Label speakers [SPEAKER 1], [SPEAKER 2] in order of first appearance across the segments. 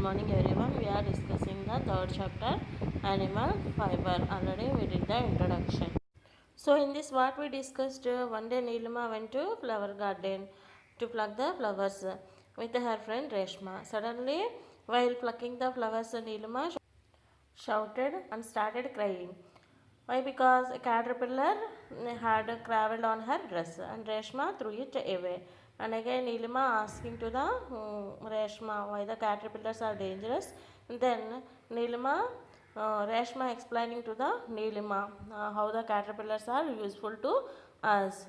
[SPEAKER 1] morning everyone. We are discussing the third chapter, animal fiber. Already we did the introduction. So in this what we discussed, one day Neelima went to flower garden to pluck the flowers with her friend Reshma. Suddenly, while plucking the flowers, Neelima shouted and started crying. Why? Because a caterpillar had crawled on her dress and Reshma threw it away. And again Nilima asking to the Reshma why the caterpillars are dangerous. And then Nilima, Reshma explaining to the Nilima how the caterpillars are useful to us.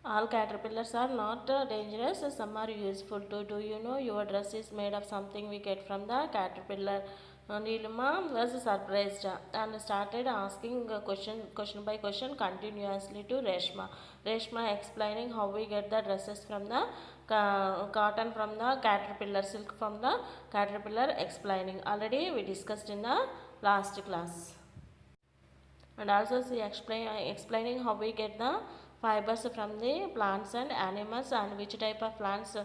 [SPEAKER 1] All caterpillars are not dangerous, some are useful too. Do you know your dress is made of something we get from the caterpillar? Neelima was surprised and started asking question by question continuously to Reshma. Reshma explaining how we get the dresses from the cotton from the caterpillar, silk from the caterpillar, explaining. Already we discussed in the last class. And also she explaining how we get the fibers from the plants and animals and which type of plants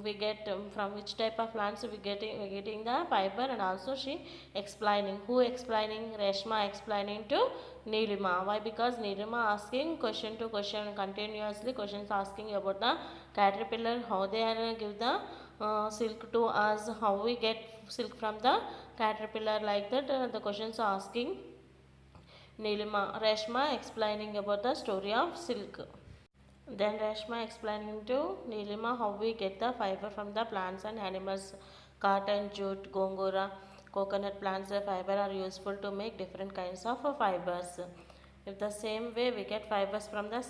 [SPEAKER 1] we get from which type of plants we getting the fiber. And also she explaining, who explaining? Reshma explaining to Neelima. Why? Because Neelima asking question to question continuously, questions asking about the caterpillar, how they are give the silk to us, how we get silk from the caterpillar, like that the questions are asking Reshma explaining about the story of silk. Then Reshma explaining to Nilima how we get the fiber from the plants and animals. Cotton, jute, gongora, coconut plants fiber are useful to make different kinds of fibers. If the same way we get fibers from the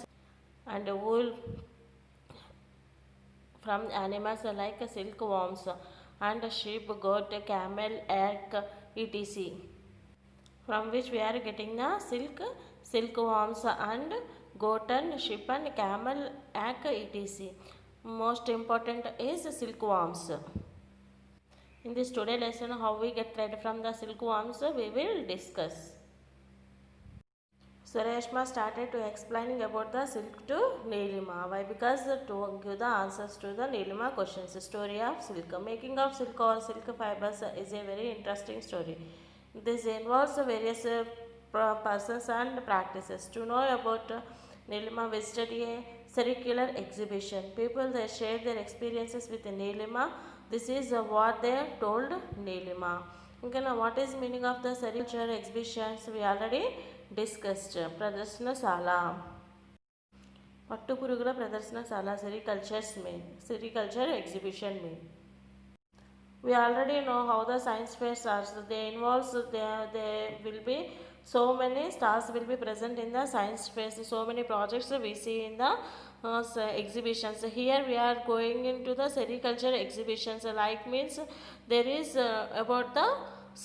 [SPEAKER 1] and wool from animals like silkworms and sheep, goat, camel, elk, etc. From which we are getting the silkworms and goat, sheep and camel, egg, etc. Most important is silkworms. In this today lesson, how we get thread from the silkworms we will discuss. So Reshma started to explaining about the silk to Neelima. Why? Because to give the answers to the Neelima questions. Story of silk. Making of silk or silk fibers is a very interesting story. This involves various persons and practices. To know about Neelima visited a circular exhibition. People they shared their experiences with Neelima. This is what they told Neelima. Okay, now what is meaning of the circular exhibitions? We already discussed. ప్రదర్శనశాల, పట్టుపురుగుల ప్రదర్శనశాల, సెరికల్చర్స్ mean, sericulture exhibition mean. We already know how the science fairs are. So they involves there will be so many stars will be present in the science fairs. So many projects we see in the exhibitions. Here we are going into the sericulture exhibitions. Like means there is about the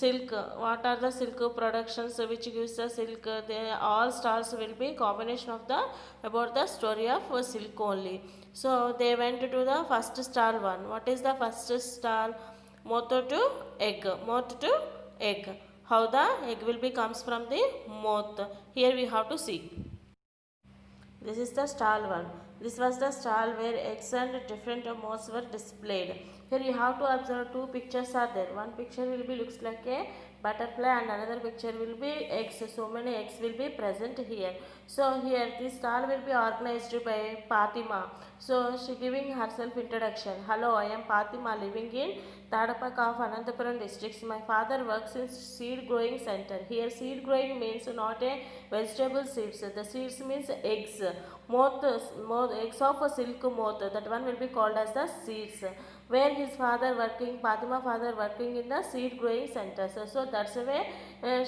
[SPEAKER 1] silk. What are the silk productions which gives the silk? They all stars will be combination of the about the story of silk only. So they went to the first stall one. What is the first stall? Moth to egg. Moth to egg. How the egg will be comes from the moth. Here we have to see. This is the stall one. This was the stall where eggs and different moths were displayed. Here you have to observe two pictures are there. One picture will be looks like a butterfly and another picture will be eggs. So many eggs will be present here. So here this stall will be organized by Fatima. So she giving herself introduction. Hello, I am Fatima living in Tadapak of Anantapuram districts. My father works in seed growing center. Here seed growing means not a vegetable seeds. The seeds means eggs. Moth, eggs of a silk moth. That one will be called as the seeds. Where his father working, Fatima father working in the seed growing center. So that's the way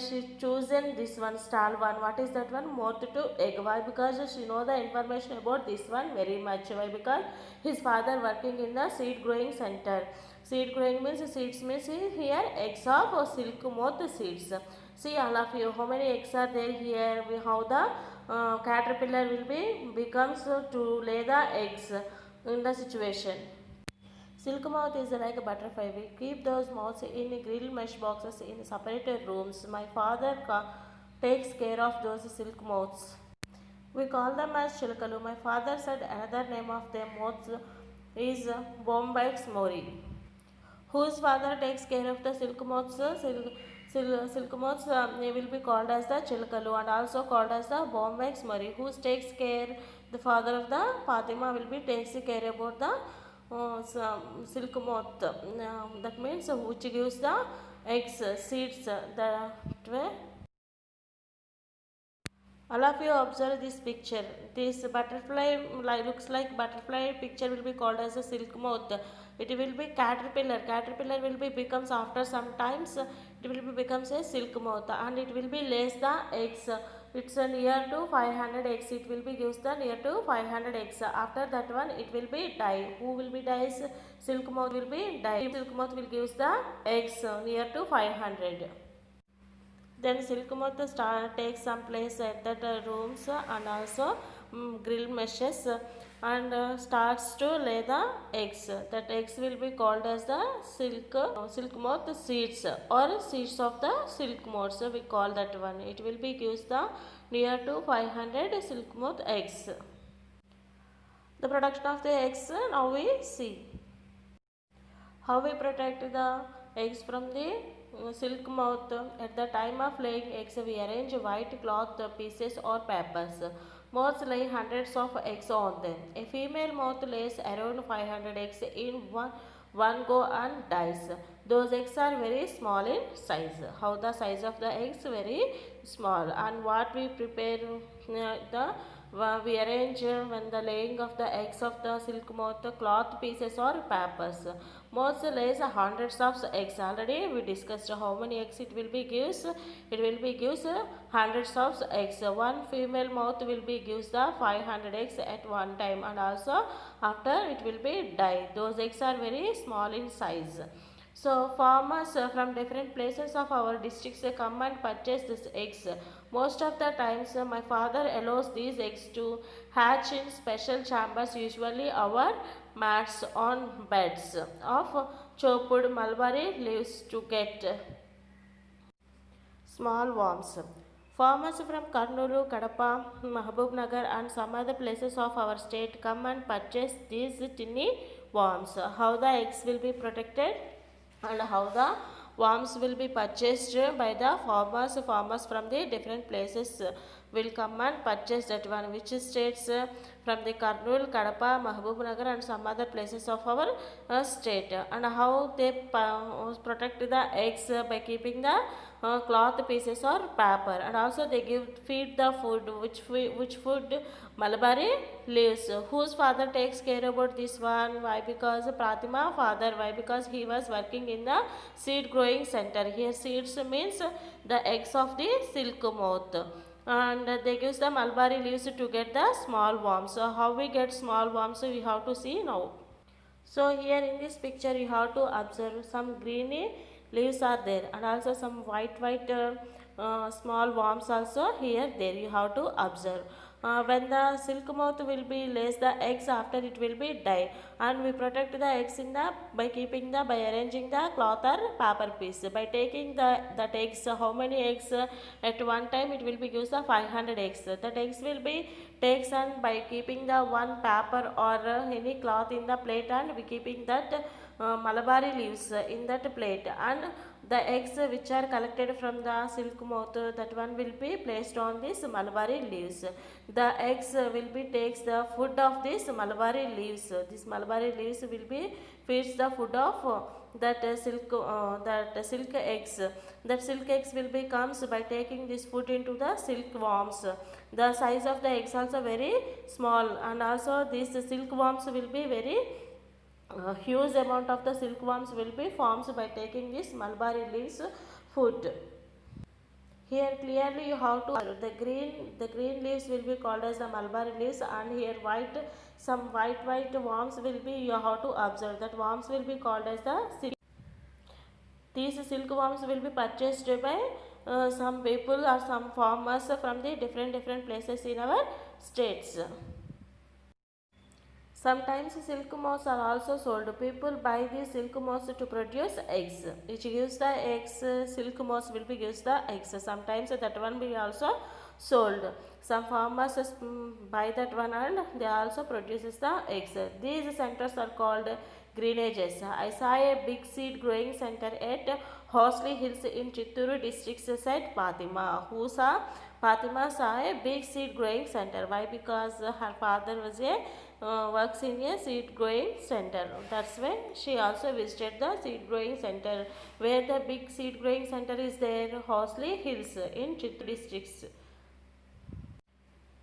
[SPEAKER 1] she chosen this one stall one. What is that one? Moth to egg. Why? Because she know the information about this one very much. Why? Because his father working in the seed growing center. Seed growing means seeds means here eggs of silk moth seeds. See all of you, how many eggs are there here? How the caterpillar will be becomes to lay the eggs in the situation. Silk moth is like a butterfly. We keep those moths in grill mesh boxes in separated rooms. My father takes care of those silk moths. We call them as chilkalu. My father said another name of them moths is Bombyx mori. Whose father takes care of the silk moths? Silk moths they will be called as the chilkalu and also called as the Bombyx murray. Who takes care? The father of the Fatima will be takes care about the silk moth. That means which gives the eggs, seeds. That way. All of you observe this picture. This butterfly looks like butterfly picture will be called as a silk moth. It will be caterpillar. Caterpillar will be becomes after some times it will be becomes a silk moth and it will be lays the eggs. It's a near to 500 eggs. It will be gives the near to 500 eggs. After that one it will be die. Who will be dies? Silk moth will be die. Silk moth will gives the eggs near to 500. Then silk moth takes some place at that rooms and also grill meshes and starts to lay the eggs. That eggs will be called as the silk moth seeds or seeds of the silk moth. So we call that one. It will be gives the near to 500 silk moth eggs. The production of the eggs now we see. How we protect the eggs from the silk moth? At the time of laying eggs, we arrange white cloth pieces or papers. Moths lay hundreds of eggs on them. A female moth lays around 500 eggs in one go and dies. Those eggs are very small in size. How the size of the eggs? Very small. And what we prepare we arrange when the laying of the eggs of the silk moth, cloth pieces or papers. Moths lays hundreds of eggs. Already we discussed how many eggs it will be gives. It will be gives hundreds of eggs. One female moth will be gives the 500 eggs at one time and also after it will be die. Those eggs are very small in size. So farmers from different places of our districts come and purchase these eggs. Most of the times my father allows these eggs to hatch in special chambers, usually our mats on beds of chopped mulberry leaves to get small worms. Farmers from Karnool, Kadapa, Mahabubnagar and some other places of our state come and purchase these tiny worms. How the eggs will be protected and how the worms will be purchased by the farmers from the different places will come and purchase that one. Which states? From the Karnool, Kadapa, Mahabubnagar and some other places of our state. And how they protect the eggs by keeping the cloth pieces or paper, and also they feed the food. Which food? Mulberry leaves. Whose father takes care about this one? Why? Because Pratima father. Why? Because he was working in the seed growing center. Here seeds means the eggs of the silk moth, and they use the mulberry leaves to get the small worms. So how we get small worms we have to see now. So here in this picture you have to observe some greeny leaves are there and also some white small worms also here there you have to observe. When the silk moth will be lays the eggs, after it will be die, and we protect the eggs in the by arranging the cloth or paper piece. By taking that eggs, how many eggs at one time it will be gives the 500 eggs. That eggs will be takes and by keeping the one paper or any cloth in the plate, and we keeping that mulberry leaves in that plate, and the eggs which are collected from the silk moth, that one will be placed on this mulberry leaves. The eggs will be takes the food of this mulberry leaves. This mulberry leaves will be feeds the food of that silk eggs. That silk eggs will be comes by taking this food into the silk worms. The size of the eggs also very small, and also these silk worms will be very huge amount of the silkworms will be formed by taking this mulberry leaves food. Here clearly you have to the green leaves will be called as the mulberry leaves, and here some white worms will be you have to observe that worms will be called as the silk. These silkworms will be purchased by some people or some farmers from the different places in our states. Sometimes silk moths are also sold. People buy these silk moths to produce eggs. Which gives the eggs, silk moths will be gives the eggs. Sometimes that one will also sold. Some farmers buy that one and they also produces the eggs. These centers are called greenages. I saw a big seed growing center at Horsley Hills in Chitturu district, said Fatima. Who saw? Fatima saw a big seed growing center. Why? Because her father was a works in a seed growing center. That's when she also visited the seed growing center. Where the big seed growing center is there? Horsley Hills in Chitturu districts.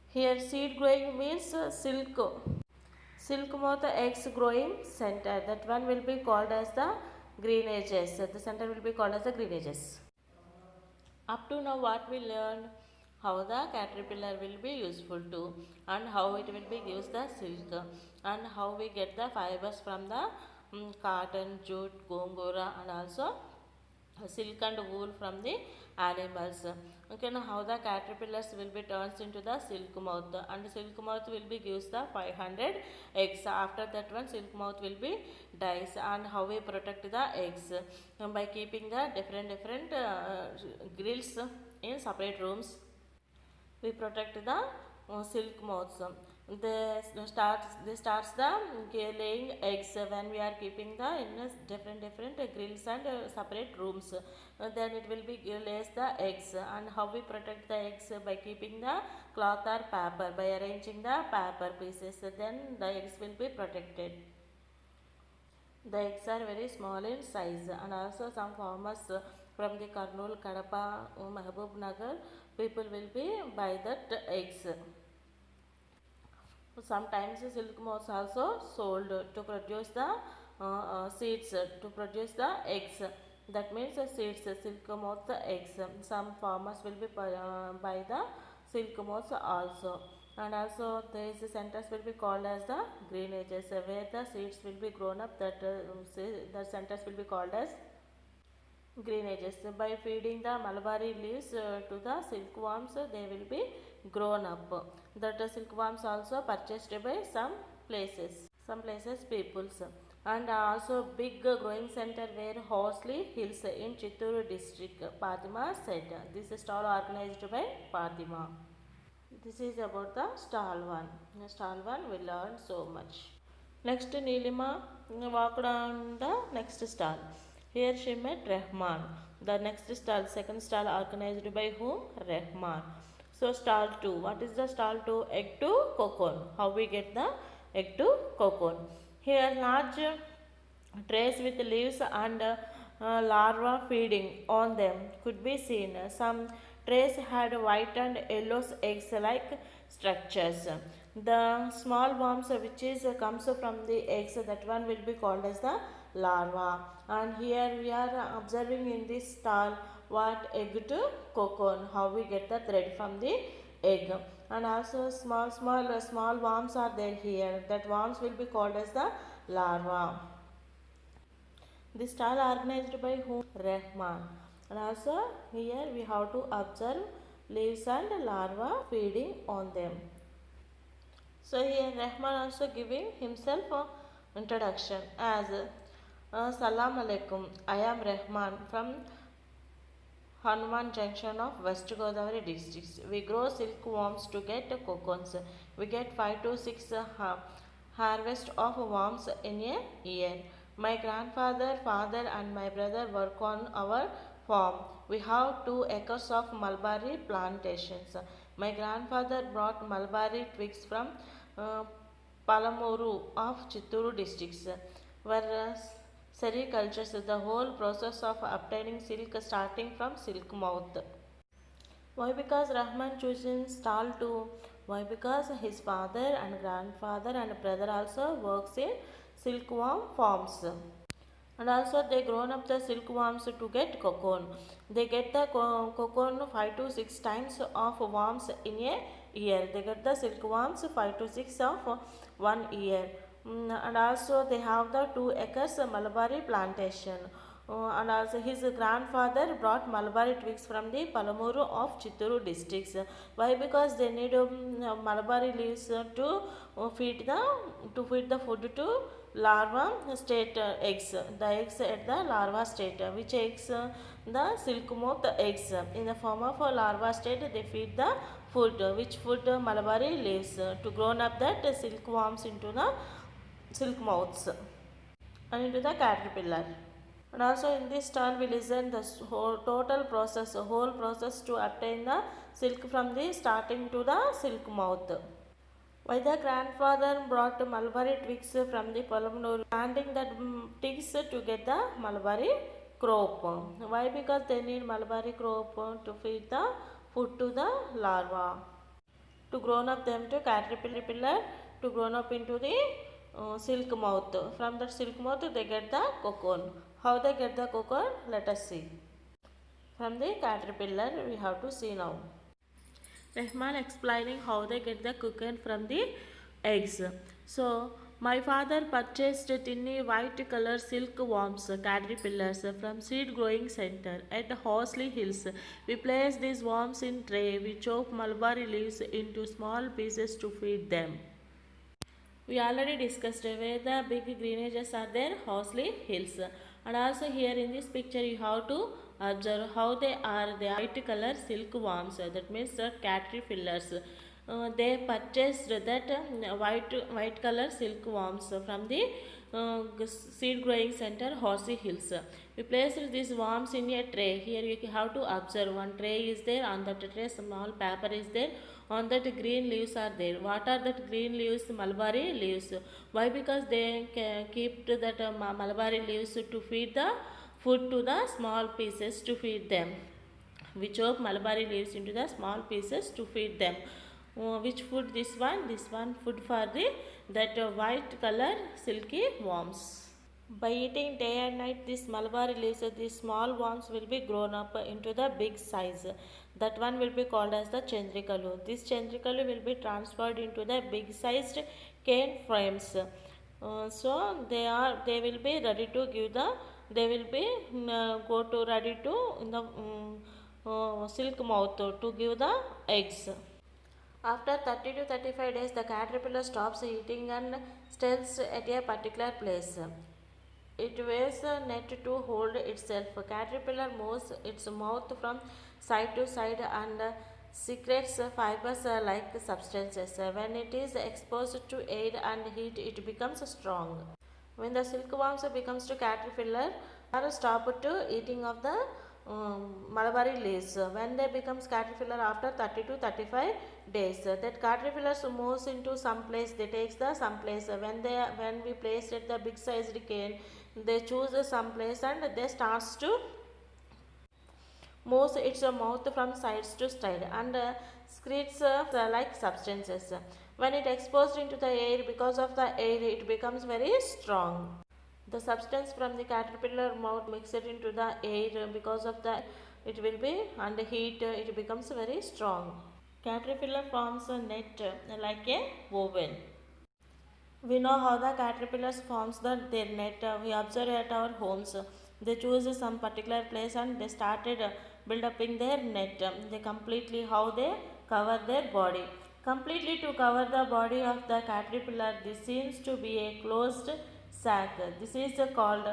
[SPEAKER 1] Here seed growing means silk mouth eggs growing center. That one will be called as the greenages. The center will be called as the greenages. Up to now what we learned, how the caterpillar will be useful to, and how it will be gives the silk, and how we get the fibers from the cotton, jute, gongora, and also silk and wool from the animals. Okay, now how the caterpillars will be turned into the silk mouth, and silk mouth will be gives the 500 eggs. After that one silk mouth will be dies. And how we protect the eggs, by keeping the different grills in separate rooms. We protect the silk mouths. They starts the laying eggs when we are keeping the in different grills and separate rooms. Then it will be lays the eggs. And how we protect the eggs? By keeping the cloth or paper, by arranging the paper pieces. Then the eggs will be protected. The eggs are very small in size, and also some farmers from the Kurnool, Kadapa, Mahbub Nagar people will be buy that eggs. Sometimes silk moths also sold to produce the seeds, to produce the eggs. That means seeds, silk moth eggs. Some farmers will be buy the silk moths also. And also these centers will be called as the greenages, where the seeds will be grown up. That the centers will be called as greenages. By feeding the mulberry leaves to the silkworms, they will be grown up. That silkworms also purchased by some places peoples. And also big growing center where Horsley Hills in Chitturu district, Fatima said. This stall organized by Fatima. This is about the stall 1. In stall 1 we learned so much. Next Nilima walked on the next stall. Here she met Rahman. The next stall, second stall organized by whom? Rahman. So stall 2. What is the stall 2? Egg to cocoon. How we get the egg to cocoon? Here large trays with leaves and larvae feeding on them could be seen. Some trays had white and yellow eggs-like structures. The small worms which is comes from the eggs, that one will be called as the larva. And here we are observing in this stall what egg to cocoon, how we get the thread from the egg. And also small worms are there here. That worms will be called as the larva. This stall organized by whom? Rahman. And also here we have to observe leaves and larva feeding on them. So here Rahman also giving himself introduction as Salam Alaikum. I am Rahman from Hanuman Junction of West Godavari districts. We grow silkworms to get cocoons. We get 5 to 6 harvest of worms in a year. My grandfather, father and my brother work on our farm. We have 2 acres of mulberry plantations. My grandfather brought mulberry twigs from Palamuru of Chitturu districts, where sericultures the whole process of obtaining silk starting from silk mouth. Why? Because Rahman chosen stall 2. Why? Because his father and grandfather and brother also works in silkworm farms. And also they grown up the silkworms to get cocoon. They get the cocoon 5 to 6 times of worms in a year. They get the silkworms 5 to 6 of 1 year. And also they have the 2 acres mulberry plantation. And also his grandfather brought mulberry twigs from the Palamuru of Chitturu districts. Why? Because they need mulberry leaves to feed the food to larva state eggs. The eggs at the larva state. Which eggs? The silk moth eggs. In the form of a larva state, they feed the food. Which food? Mulberry leaves to grown up that silkworms into the silk moths. and into the caterpillar. And also in this turn we listen the whole total process, whole process to obtain the silk from the starting to the silk mouth. Why the grandfather brought mulberry twigs from the Palamnur, planting the twigs to get the mulberry crop. Why? Because they need mulberry crop to feed the food to the larva, to grown up them to caterpillar, to grown up into the silk mouth. From that silk mouth they get the cocoon. How they get the cocoon? Let us see. From the caterpillar we have to see now. Rahman explaining how they get the cocoon from the eggs. So, my father purchased tiny white color silkworms, caterpillars from seed growing center at Horsley Hills. We place these worms in tray. We chop mulberry leaves into small pieces to feed them. We already discussed where the big greenages are there, Horsley Hills. And also here in this picture you have to observe how they are the white color silkworms, that means the caterpillars. They purchased that white color silkworms from the seed growing center Horsley Hills. We placed these worms in a tray. Here you have to observe one tray is there, on that tray small paper is there, on that green leaves are there. What are that green leaves? Mulberry leaves. Why? Because they keep that mulberry leaves to feed the food to the small pieces to feed them. We chop mulberry leaves into the small pieces to feed them. Which food? This one food for the that white color silky worms. By eating day and night these mulberry leaves, these small worms will be grown up into the big size. That one will be called as the chandrikalu. This chandrikalu will be transferred into the big sized cane frames. So they will be ready to give the, they will be go to ready to in the silk mouth to give the eggs. After 30 to 35 days, the caterpillar stops eating and stays at a particular place. It wears a net to hold itself. Caterpillar moves its mouth from side to side and secretes fibers like substances. When it is exposed to air and heat, it becomes strong. When the silkworms becomes to caterpillar, are stopped to eating of the mulberry leaves. When they becomes caterpillar after 30 to 35 days, that caterpillar moves into some place. They takes the some place. When we place at the big sized cane, they choose some place and they starts to moves its mouth from sides to side and secretes like substances. When it exposed into the air, because of the air, it becomes very strong. The substance from the caterpillar mouth mixed into the air, because of the it will be under heat, it becomes very strong. Caterpillar forms a net like a woven. We know how the caterpillars forms their net. We observe at our homes. They choose some particular place and they started build up in their net. They completely how they cover their body. Completely to cover the body of the caterpillar, this seems to be a closed sac. This is called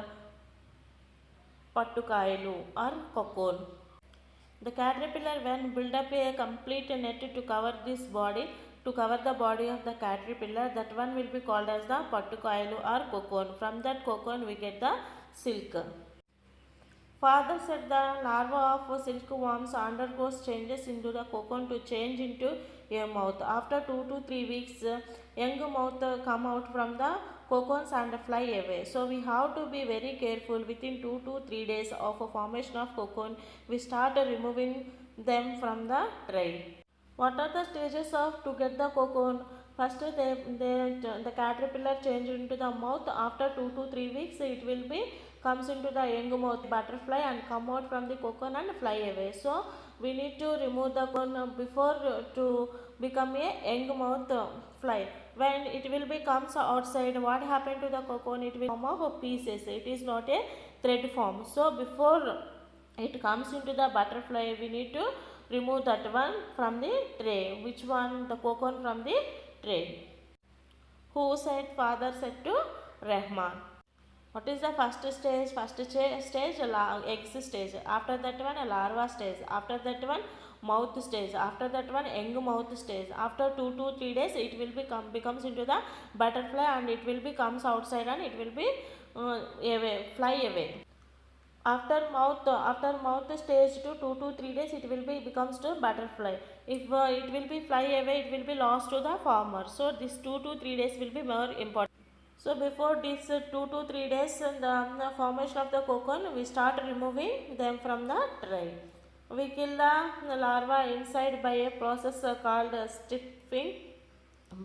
[SPEAKER 1] pattukailu or cocoon. The caterpillar when build up a complete net to cover this body, to cover the body of the caterpillar, that one will be called as the pattukailu or cocoon. From that cocoon we get the silk. Father said the larva of silkworms undergoes changes into the cocoon to change into a mouth. After 2 to 3 weeks, young mouth come out from the cocoons and fly away. So we have to be very careful. Within 2 to 3 days of a formation of cocoon, we start removing them from the tray. What are the stages of to get the cocoon? First, the caterpillar change into the mouth. After 2 to 3 weeks, it will be comes into the young mouth butterfly and come out from the cocoon and fly away. So we need to remove the cocoon before to become a young mouth fly. When it will be comes outside, what happened to the cocoon? It will form of pieces. It is not a thread form. So before it comes into the butterfly, we need to remove that one from the tray. Which one? The cocoon from the tray. Who said? Father said to Rahman. What is the first stage? First stage eggs stage. After that one a larva stage. After that one mouth stage. After that one young mouth stage. After 2 to 3 days it will becomes into the butterfly and it will be comes outside and it will be fly away. After mouth stage to 2 to 3 days, it will be becomes to butterfly. If it will be fly away, it will be lost to the farmer. So this 2 to 3 days will be more important. So before this 2 to 3 days, the formation of the cocoon, we start removing them from the tray. We kill the larva inside by a process called stiffing,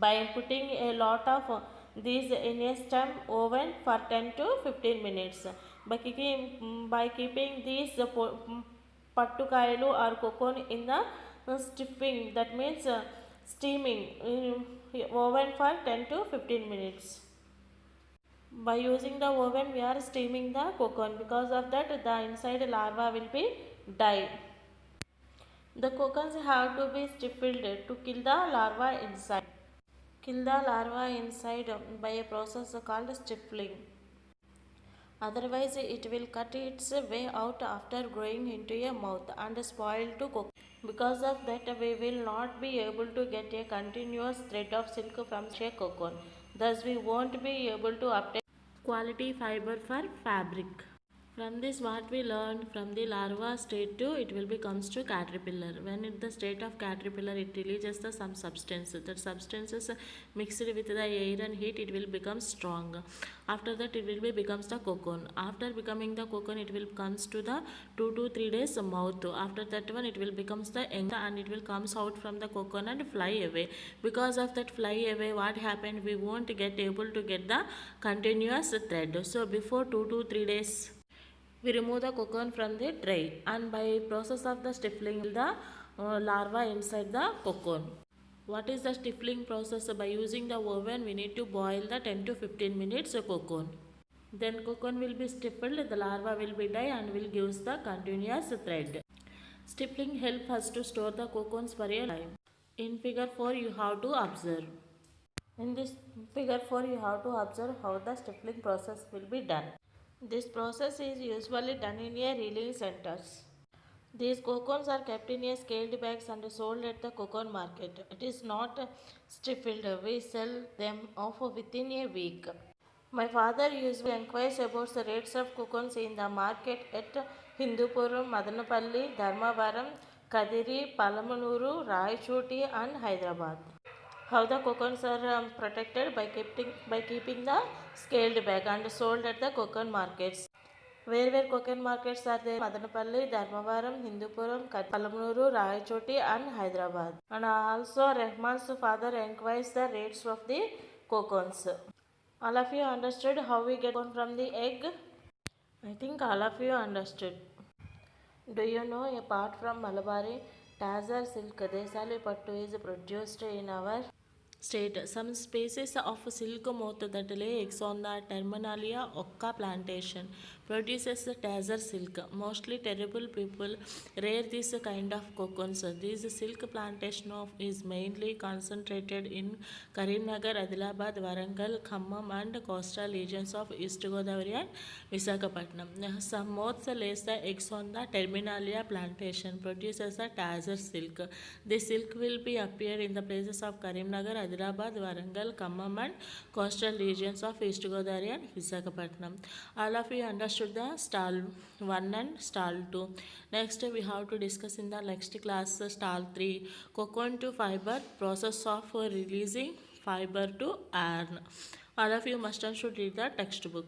[SPEAKER 1] by putting a lot of these in a stem oven for 10 to 15 minutes. By keeping these pattukayalu or cocoon in the stiffing, that means steaming, oven for 10 to 15 minutes. By using the oven, we are steaming the cocoon. Because of that, the inside larva will be die. The cocoons have to be stifled to kill the larva inside. Kill the larva inside by a process called stifling. Otherwise, it will cut its way out after growing into a mouth and spoil to cocoon. Because of that, we will not be able to get a continuous thread of silk from a cocoon. Thus, we won't be able to obtain quality fiber for fabric. From this, what we learned, from the larva state to it will becomes to caterpillar. When in the state of caterpillar, it releases some substance. That substances mixed with the air and heat, it will become strong. After that, it will be becomes the cocoon. After becoming the cocoon, it will comes to the 2 to 3 days mouth. After that one, it will becomes the egg and it will comes out from the cocoon and fly away. Because of that fly away, what happened? We won't get able to get the continuous thread. So before 2 to 3 days, we remove the cocoon from the tray, and by process of the stifling the larva inside the cocoon. What is the stifling process? By using the oven, we need to boil the 10 to 15 minutes cocoon. Then cocoon will be stifled, the larva will be die and will give the continuous thread. Stifling helps us to store the cocoons for a time. In figure 4, you have to observe. In this figure 4, you have to observe how the stifling process will be done. This process is usually done in a reeling centers. These cocoons are kept in a scaled bags and sold at the cocoon market. It is not stifled. We sell them off within a week. My father usually inquires about the rates of cocoons in the market at Hindupuram, Madanapalli, Dharmavaram, Kadiri, Palamanuru, Raichoti and Hyderabad. How the cocoons are protected? By keeping the scaled bag and sold at the cocoon markets. Where cocoon markets are there? Madanapalli, Dharmavaram, Hindupuram, Palamuru, Raichoti and Hyderabad. And also Rahman's father inquires the rates of the cocoons. All of you understood how we get cocoon from the egg? I think all of you understood. Do you know, apart from Malabari, Tazar silk, Desali Pattu is produced in our state. Some species of silk moth that lay eggs on the Terminalia occa plantation produces the Tazar silk. Mostly terrible people rear this kind of cocoons. This silk plantation is mainly concentrated in Karimnagar, Adilabad, Warangal, Khammam and coastal regions of East Godavari and Visakhapatnam. Some moths lay the eggs on the Terminalia plantation produces the Tazar silk. This silk will be appear in the places of Karimnagar, Hyderabad, Warangal, Khammam and coastal regions of East Godavari and Visakhapatnam. All of you understood the stall 1 and stall 2. Next we have to discuss in the next class stall 3, cocoon to fiber, process of releasing fiber to iron. All of you must and should read the textbook.